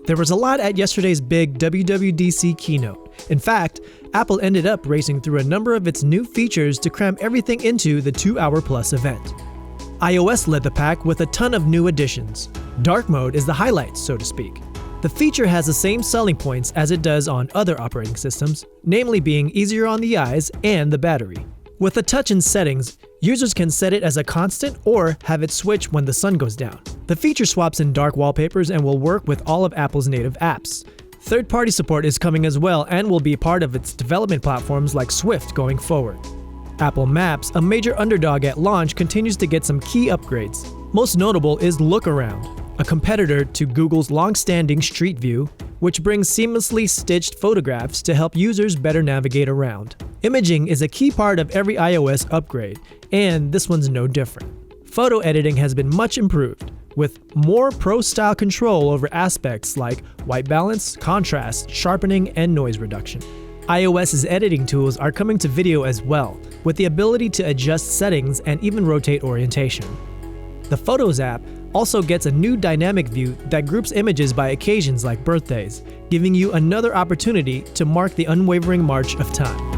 There was a lot at yesterday's big WWDC keynote. In fact, Apple ended up racing through a number of its new features to cram everything into the 2-hour-plus event. iOS led the pack with a ton of new additions. Dark mode is the highlight, so to speak. The feature has the same selling points as it does on other operating systems, namely being easier on the eyes and the battery. With a touch in settings, users can set it as a constant or have it switch when the sun goes down. The feature swaps in dark wallpapers and will work with all of Apple's native apps. Third-party support is coming as well and will be part of its development platforms like Swift going forward. Apple Maps, a major underdog at launch, continues to get some key upgrades. Most notable is Look Around, a competitor to Google's long-standing Street View, which brings seamlessly stitched photographs to help users better navigate around. Imaging is a key part of every iOS upgrade, and this one's no different. Photo editing has been much improved, with more pro-style control over aspects like white balance, contrast, sharpening, and noise reduction. iOS's editing tools are coming to video as well, with the ability to adjust settings and even rotate orientation. The Photos app also gets a new dynamic view that groups images by occasions like birthdays, giving you another opportunity to mark the unwavering march of time.